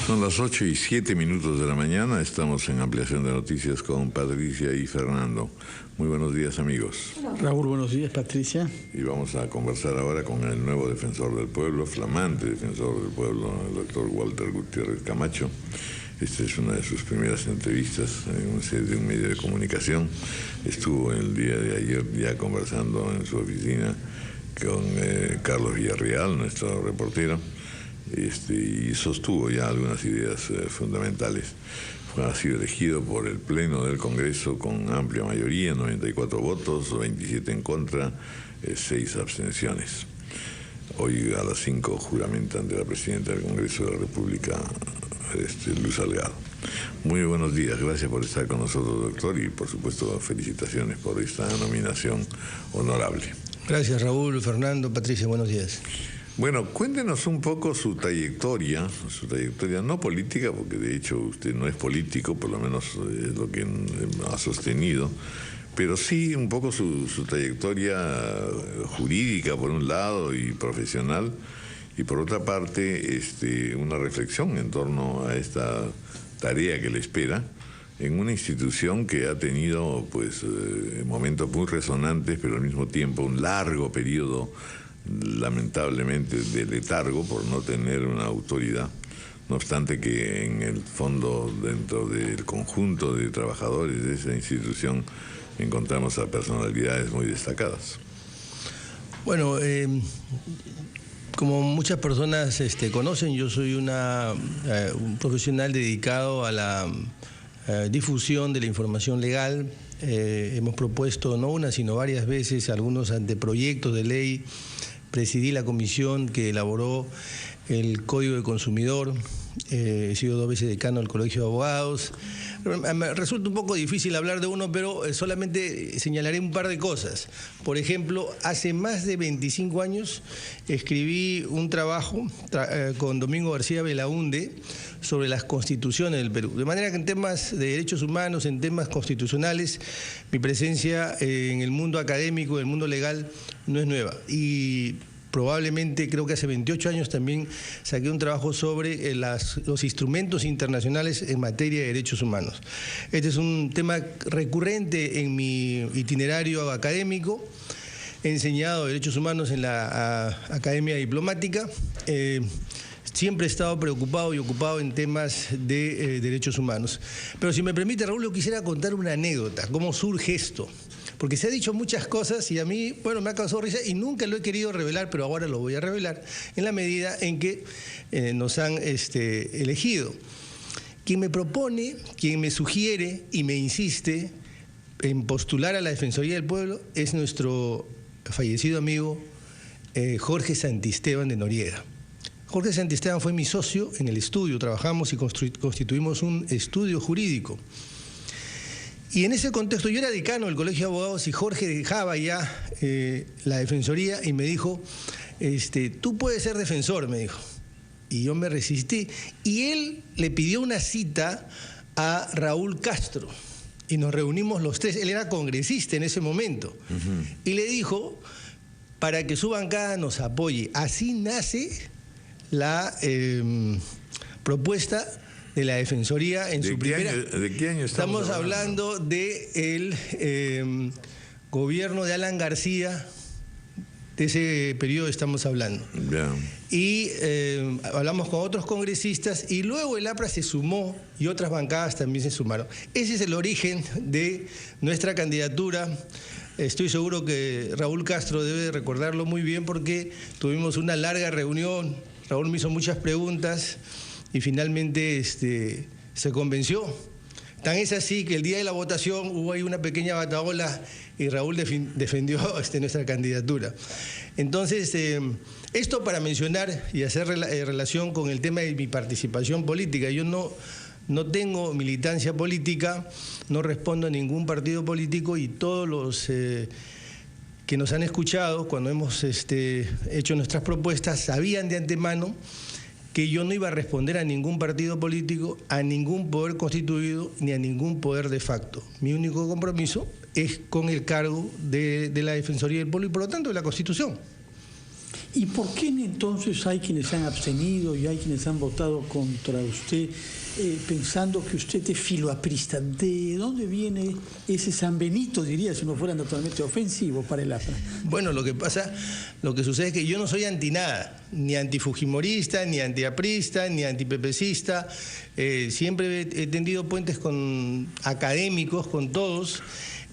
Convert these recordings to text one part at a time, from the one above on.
Son las 8:07 de la mañana, estamos en Ampliación de Noticias con Patricia y Fernando. Muy buenos días, amigos. Raúl, buenos días, Patricia. Y vamos a conversar ahora con el nuevo defensor del pueblo, flamante defensor del pueblo, el doctor Walter Gutiérrez Camacho. Esta es una de sus primeras entrevistas en un medio de comunicación. Estuvo el día de ayer ya conversando en su oficina con Carlos Villarreal, nuestro reportero, y sostuvo ya algunas ideas fundamentales. Ha sido elegido por el Pleno del Congreso con amplia mayoría, 94 votos, 27 en contra, 6 abstenciones. Hoy a las 5 juramenta ante la Presidenta del Congreso de la República, Luz Salgado. Muy buenos días, gracias por estar con nosotros, doctor, y por supuesto felicitaciones por esta nominación honorable. Gracias, Raúl, Fernando, Patricia, buenos días. Bueno, cuéntenos un poco su trayectoria no política, porque de hecho usted no es político, por lo menos es lo que ha sostenido, pero sí un poco su trayectoria jurídica por un lado y profesional, y por otra parte una reflexión en torno a esta tarea que le espera en una institución que ha tenido momentos muy resonantes, pero al mismo tiempo un largo periodo lamentablemente de letargo por no tener una autoridad, no obstante que en el fondo, dentro del conjunto de trabajadores de esa institución, encontramos a personalidades muy destacadas. Bueno, como muchas personas conocen, yo soy un profesional dedicado a la difusión de la información legal. Hemos propuesto no una, sino varias veces algunos anteproyectos de ley. Presidí la comisión que elaboró el Código de Consumidor, he sido 2 veces decano del Colegio de Abogados. Me resulta un poco difícil hablar de uno, pero solamente señalaré un par de cosas. Por ejemplo, hace más de 25 años escribí un trabajo con Domingo García Belaúnde sobre las constituciones del Perú. De manera que en temas de derechos humanos, en temas constitucionales, mi presencia en el mundo académico, en el mundo legal, no es nueva. Y probablemente, creo que hace 28 años también saqué un trabajo sobre los instrumentos internacionales en materia de derechos humanos. Este es un tema recurrente en mi itinerario académico. He enseñado derechos humanos en la Academia Diplomática. Siempre he estado preocupado y ocupado en temas de derechos humanos. Pero si me permite, Raúl, yo quisiera contar una anécdota, cómo surge esto. Porque se ha dicho muchas cosas y a mí, me ha causado risa y nunca lo he querido revelar, pero ahora lo voy a revelar en la medida en que nos han elegido. Quien me propone, quien me sugiere y me insiste en postular a la Defensoría del Pueblo es nuestro fallecido amigo Jorge Santisteban de Noriega. Jorge Santisteban fue mi socio en el estudio, trabajamos y constituimos un estudio jurídico. Y en ese contexto, yo era decano del Colegio de Abogados y Jorge dejaba ya la defensoría y me dijo, tú puedes ser defensor, me dijo. Y yo me resistí. Y él le pidió una cita a Raúl Castro y nos reunimos los tres. Él era congresista en ese momento. Y le dijo, para que su bancada nos apoye. Así nace la propuesta de la Defensoría en su primera... ¿De qué año estamos hablando? Del gobierno de Alan García, de ese periodo estamos hablando. Yeah. Y hablamos con otros congresistas y luego el APRA se sumó y otras bancadas también se sumaron. Ese es el origen de nuestra candidatura. Estoy seguro que Raúl Castro debe recordarlo muy bien porque tuvimos una larga reunión. Raúl me hizo muchas preguntas y finalmente se convenció. Tan es así que el día de la votación hubo ahí una pequeña batahola y Raúl defendió nuestra candidatura. Entonces, esto para mencionar y hacer relación con el tema de mi participación política. Yo no tengo militancia política, no respondo a ningún partido político y todos los que nos han escuchado cuando hemos hecho nuestras propuestas sabían de antemano que yo no iba a responder a ningún partido político, a ningún poder constituido, ni a ningún poder de facto. Mi único compromiso es con el cargo de la Defensoría del Pueblo y por lo tanto de la Constitución. ¿Y por qué entonces hay quienes se han abstenido y hay quienes han votado contra usted, pensando que usted es filoaprista? ¿De dónde viene ese San Benito, diría, si no fuera naturalmente ofensivo para el APRA? Bueno, lo que sucede es que yo no soy anti nada, ni antifujimorista, ni antiaprista, ni antipepecista. Siempre he tendido puentes con académicos, con todos.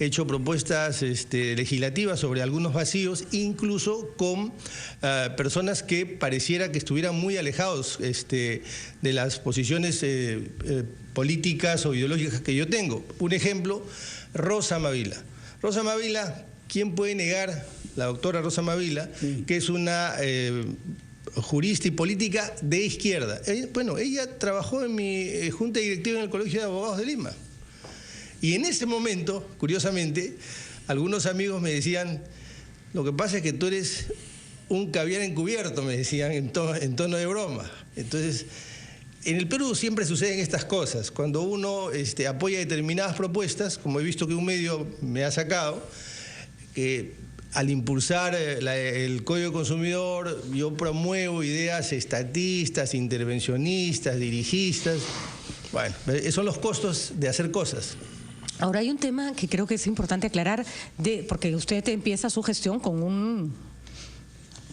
He hecho propuestas legislativas sobre algunos vacíos, incluso con personas que pareciera que estuvieran muy alejados de las posiciones políticas o ideológicas que yo tengo. Un ejemplo, Rosa Mavila. Rosa Mavila, ¿quién puede negar, la doctora Rosa Mavila, que es una jurista y política de izquierda? Bueno, ella trabajó en mi junta directiva en el Colegio de Abogados de Lima. Y en ese momento, curiosamente, algunos amigos me decían, lo que pasa es que tú eres un caviar encubierto, me decían en tono de broma. Entonces, en el Perú siempre suceden estas cosas. Cuando uno apoya determinadas propuestas, como he visto que un medio me ha sacado, que al impulsar el Código Consumidor, yo promuevo ideas estatistas, intervencionistas, dirigistas. Bueno, esos son los costos de hacer cosas. Ahora hay un tema que creo que es importante aclarar, porque usted empieza su gestión con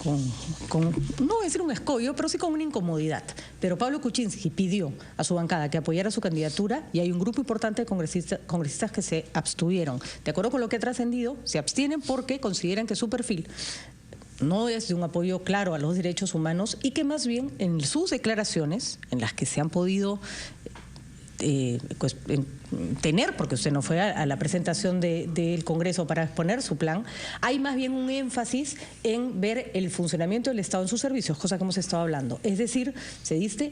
no voy a decir un escollo, pero sí con una incomodidad. Pero Pablo Kuczynski pidió a su bancada que apoyara su candidatura y hay un grupo importante de congresistas que se abstuvieron. De acuerdo con lo que ha trascendido, se abstienen porque consideran que su perfil no es de un apoyo claro a los derechos humanos y que más bien en sus declaraciones, en las que se han podido tener, porque usted no fue a la presentación del Congreso para exponer su plan, hay más bien un énfasis en ver el funcionamiento del Estado en sus servicios, cosa que hemos estado hablando. Es decir, se dice,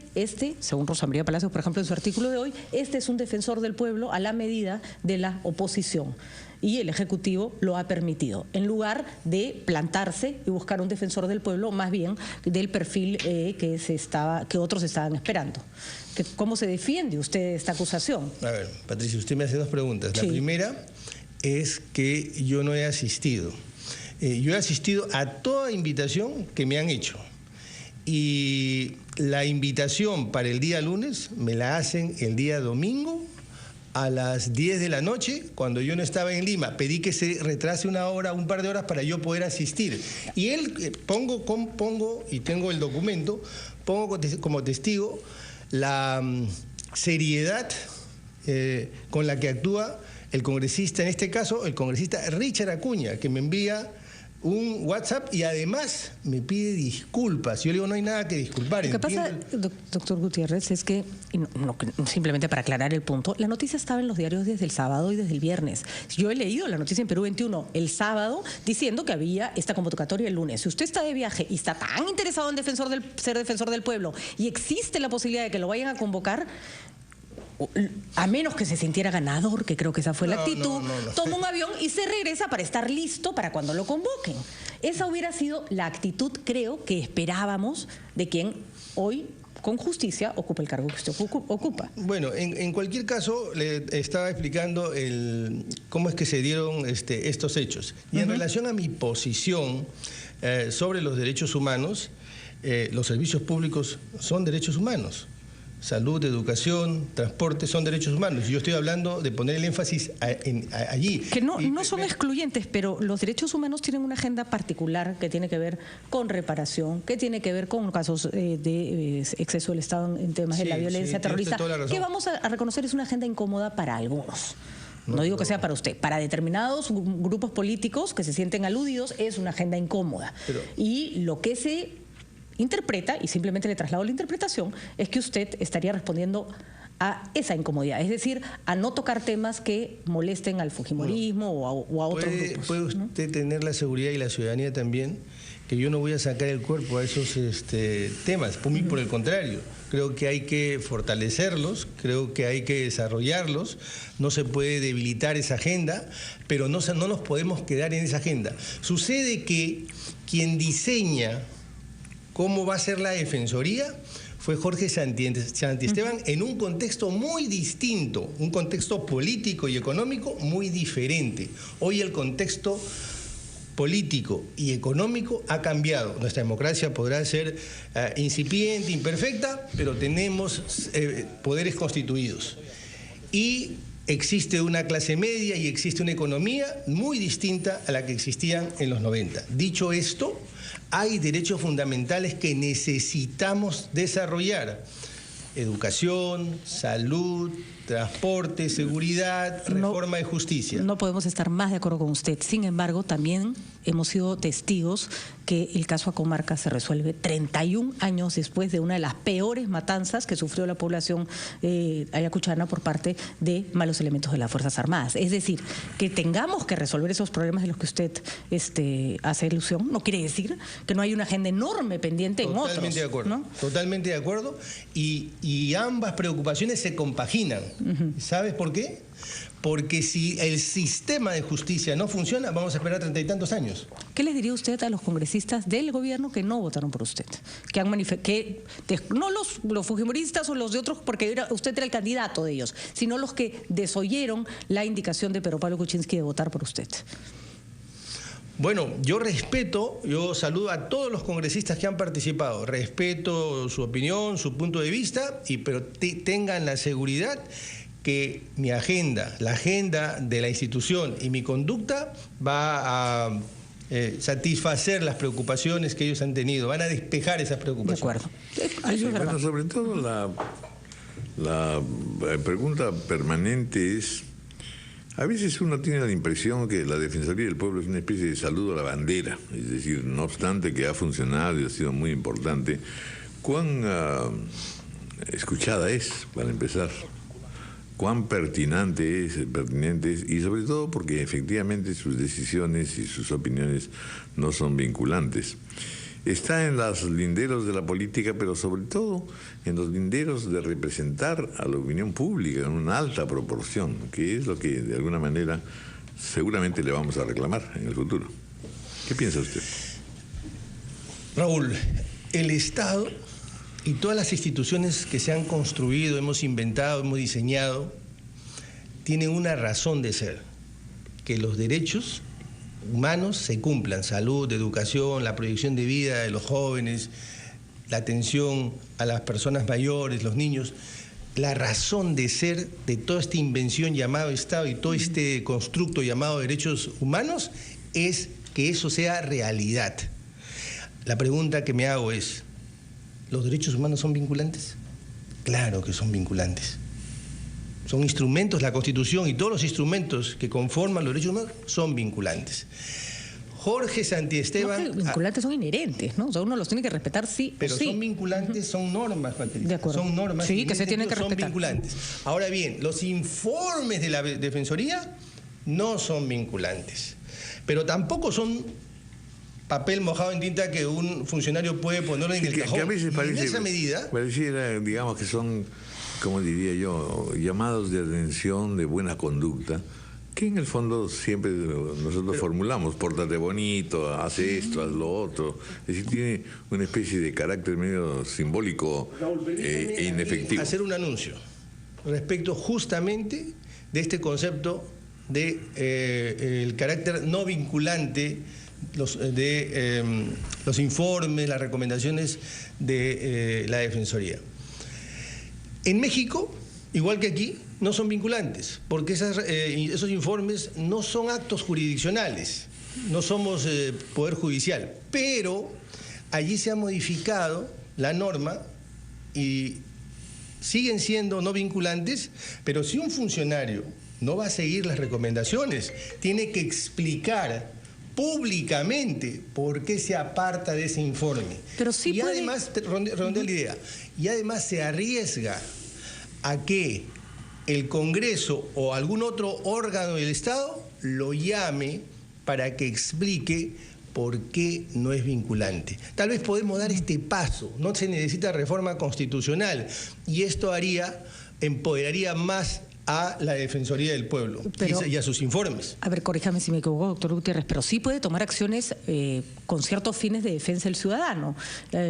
según Rosa María Palacios, por ejemplo, en su artículo de hoy, es un defensor del pueblo a la medida de la oposición. Y el Ejecutivo lo ha permitido, en lugar de plantarse y buscar un defensor del pueblo, más bien del perfil que otros estaban esperando. ¿Cómo se defiende usted esta acusación? A ver, Patricia, usted me hace dos preguntas. La primera es que yo no he asistido. Yo he asistido a toda invitación que me han hecho. Y la invitación para el día lunes me la hacen el día domingo a las 10 de la noche, cuando yo no estaba en Lima. Pedí que se retrase una hora, un par de horas para yo poder asistir. Y él, pongo, y tengo el documento, pongo como testigo la seriedad con la que actúa el congresista, en este caso, el congresista Richard Acuña, que me envía un WhatsApp y además me pide disculpas. Yo le digo, no hay nada que disculpar. Lo que pasa, doctor Gutiérrez, es que, simplemente para aclarar el punto, la noticia estaba en los diarios desde el sábado y desde el viernes. Yo he leído la noticia en Perú 21 el sábado diciendo que había esta convocatoria el lunes. Si usted está de viaje y está tan interesado en ser defensor del pueblo y existe la posibilidad de que lo vayan a convocar, a menos que se sintiera ganador, que creo que esa fue la actitud, toma un avión y se regresa para estar listo para cuando lo convoquen. Esa hubiera sido la actitud, creo, que esperábamos de quien hoy, con justicia, ocupa el cargo que usted ocupa. Bueno, en cualquier caso, le estaba explicando cómo es que se dieron estos hechos. Y en relación a mi posición sobre los derechos humanos, los servicios públicos son derechos humanos. Salud, educación, transporte son derechos humanos. Yo estoy hablando de poner el énfasis allí. Que no son excluyentes, pero los derechos humanos tienen una agenda particular que tiene que ver con reparación, que tiene que ver con casos de exceso del Estado en temas de la violencia terrorista, que vamos a reconocer es una agenda incómoda para algunos. No digo que sea para usted. Para determinados grupos políticos que se sienten aludidos es una agenda incómoda. Y lo que se interpreta, y simplemente le traslado la interpretación, es que usted estaría respondiendo a esa incomodidad, es decir, a no tocar temas que molesten al fujimorismo o a otros grupos. ¿Puede usted tener la seguridad y la ciudadanía también que yo no voy a sacar el cuerpo a esos temas? Por mí, por el contrario, creo que hay que fortalecerlos, creo que hay que desarrollarlos, no se puede debilitar esa agenda, pero no nos podemos quedar en esa agenda. Sucede que quien diseña cómo va a ser la defensoría fue Jorge Santiesteban en un contexto muy distinto, un contexto político y económico muy diferente. Hoy el contexto político y económico ha cambiado. Nuestra democracia podrá ser incipiente, imperfecta, pero tenemos poderes constituidos. Y existe una clase media y existe una economía muy distinta a la que existían en los 90. Dicho esto, hay derechos fundamentales que necesitamos desarrollar: educación, salud, transporte, seguridad, reforma de justicia. No podemos estar más de acuerdo con usted. Sin embargo, también hemos sido testigos que el caso Acomarca se resuelve 31 años después de una de las peores matanzas que sufrió la población ayacuchana por parte de malos elementos de las Fuerzas Armadas. Es decir, que tengamos que resolver esos problemas de los que usted hace ilusión, no quiere decir que no hay una agenda enorme pendiente en otros. Totalmente de acuerdo, ¿no? Totalmente de acuerdo. Y ambas preocupaciones se compaginan. ¿Sabes por qué? Porque si el sistema de justicia no funciona, vamos a esperar 30 y tantos años. ¿Qué les diría usted a los congresistas del gobierno que no votaron por usted? Que han no los fujimoristas o los de otros, porque usted era el candidato de ellos, sino los que desoyeron la indicación de Pedro Pablo Kuczynski de votar por usted. Bueno, yo saludo a todos los congresistas que han participado, respeto su opinión, su punto de vista, pero tengan la seguridad que mi agenda, la agenda de la institución y mi conducta va a satisfacer las preocupaciones que ellos han tenido, van a despejar esas preocupaciones. De acuerdo. Bueno, sobre todo la pregunta permanente es: a veces uno tiene la impresión que la Defensoría del Pueblo es una especie de saludo a la bandera, es decir, no obstante que ha funcionado y ha sido muy importante, ¿cuán escuchada es, para empezar? ¿Cuán pertinente es, y sobre todo porque efectivamente sus decisiones y sus opiniones no son vinculantes? Está en los linderos de la política, pero sobre todo en los linderos de representar a la opinión pública en una alta proporción, que es lo que de alguna manera seguramente le vamos a reclamar en el futuro. ¿Qué piensa usted? Raúl, el Estado y todas las instituciones que se han construido, hemos inventado, hemos diseñado, tienen una razón de ser: que los derechos humanos se cumplan: salud, educación, la proyección de vida de los jóvenes, la atención a las personas mayores, los niños. La razón de ser de toda esta invención llamado Estado y todo este constructo llamado derechos humanos es que eso sea realidad. La pregunta que me hago es: ¿los derechos humanos son vinculantes? Claro que son vinculantes. Son instrumentos, la Constitución y todos los instrumentos que conforman los derechos humanos son vinculantes. Jorge Santiesteban... No, vinculantes son inherentes, ¿no? O sea, uno los tiene que respetar sí pero o sí. Son vinculantes, son normas, Patricia. De acuerdo. Son normas sí, que se tienen que respetar. Son vinculantes. Ahora bien, los informes de la Defensoría no son vinculantes, pero tampoco son papel mojado en tinta que un funcionario puede ponerlo en el cajón. Que a veces en esa medida... Pareciera, digamos, que son, como diría yo, llamados de atención, de buena conducta, que en el fondo siempre nosotros formulamos: pórtate bonito, haz esto, haz lo otro. Es decir, tiene una especie de carácter medio simbólico e inefectivo. Hacer un anuncio respecto justamente de este concepto de el carácter no vinculante de los informes, las recomendaciones de la Defensoría. En México, igual que aquí, no son vinculantes, porque esos informes no son actos jurisdiccionales, no somos poder judicial, pero allí se ha modificado la norma y siguen siendo no vinculantes, pero si un funcionario no va a seguir las recomendaciones, tiene que explicar públicamente por qué se aparta de ese informe. Pero sí y puede... además, redondeo la idea, y además se arriesga a que el Congreso o algún otro órgano del Estado lo llame para que explique por qué no es vinculante. Tal vez podemos dar este paso, no se necesita reforma constitucional, y esto empoderaría más a la Defensoría del Pueblo y a sus informes. A ver, corríjame si me equivoco, doctor Gutiérrez, pero sí puede tomar acciones con ciertos fines de defensa del ciudadano.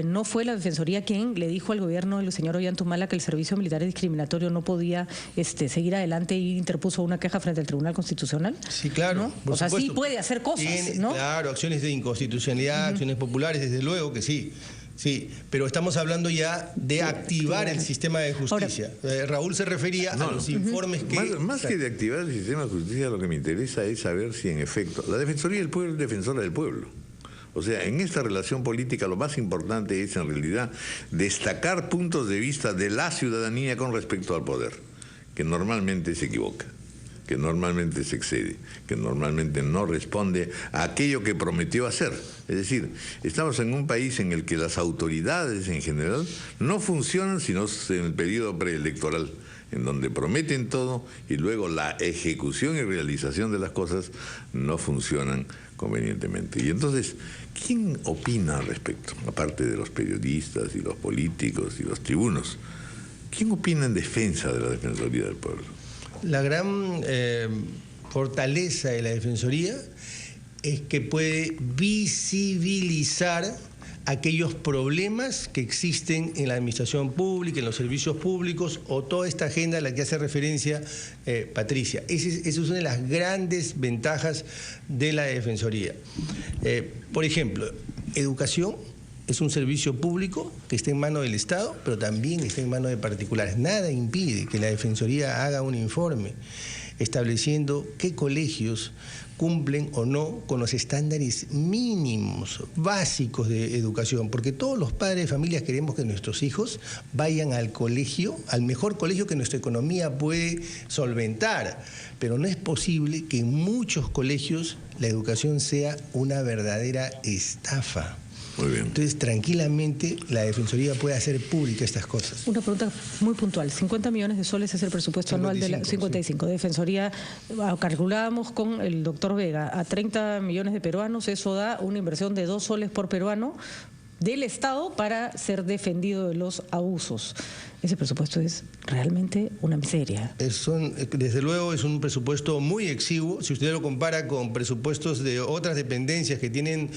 ¿No fue la Defensoría quien le dijo al gobierno del señor Ollantumala que el servicio militar discriminatorio no podía seguir adelante y interpuso una queja frente al Tribunal Constitucional? Sí, claro. ¿No? O sea, sí puede hacer cosas, ¿no? Claro, acciones de inconstitucionalidad, acciones populares, desde luego que sí. Sí, pero estamos hablando ya de activar el sistema de justicia. Ahora, Raúl se refería a los informes que... Más que de activar el sistema de justicia, lo que me interesa es saber si en efecto la Defensoría del Pueblo es defensora del pueblo. O sea, en esta relación política lo más importante es en realidad destacar puntos de vista de la ciudadanía con respecto al poder, que normalmente se equivoca, que normalmente se excede, que normalmente no responde a aquello que prometió hacer. Es decir, estamos en un país en el que las autoridades en general no funcionan sino en el periodo preelectoral, en donde prometen todo y luego la ejecución y realización de las cosas no funcionan convenientemente. Y entonces, ¿quién opina al respecto? Aparte de los periodistas y los políticos y los tribunos, ¿quién opina en defensa de la Defensoría del Pueblo? La gran fortaleza de la Defensoría es que puede visibilizar aquellos problemas que existen en la administración pública, en los servicios públicos, o toda esta agenda a la que hace referencia Patricia. Esa es una de las grandes ventajas de la Defensoría. Por ejemplo, educación es un servicio público que está en manos del Estado, pero también está en manos de particulares. Nada impide que la Defensoría haga un informe estableciendo qué colegios cumplen o no con los estándares mínimos, básicos de educación, porque todos los padres de familias queremos que nuestros hijos vayan al colegio, al mejor colegio que nuestra economía puede solventar, pero no es posible que en muchos colegios la educación sea una verdadera estafa. Muy bien. Entonces, tranquilamente, la Defensoría puede hacer pública estas cosas. Una pregunta muy puntual. 50 millones de soles es el presupuesto anual de la 55. Sí. Defensoría, calculábamos con el doctor Vega, a 30 millones de peruanos, eso da una inversión de 2 soles por peruano del Estado para ser defendido de los abusos. Ese presupuesto es realmente una miseria. Desde luego es un presupuesto muy exiguo, si usted lo compara con presupuestos de otras dependencias que tienen,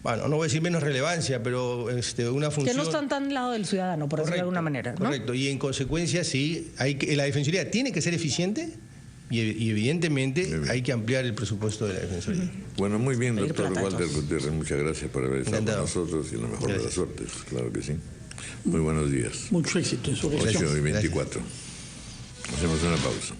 bueno, no voy a decir menos relevancia, pero una función... Que no están tan al lado del ciudadano, por decirlo de alguna manera, ¿no? Correcto, y en consecuencia sí, la Defensoría tiene que ser eficiente y evidentemente hay que ampliar el presupuesto de la Defensoría. Bueno, muy bien, doctor Walter Gutiérrez, muchas gracias por haber estado con nosotros y la mejor de las suertes, claro que sí. Muy buenos días. Mucho éxito en su gestión. 8:24. Hacemos una pausa.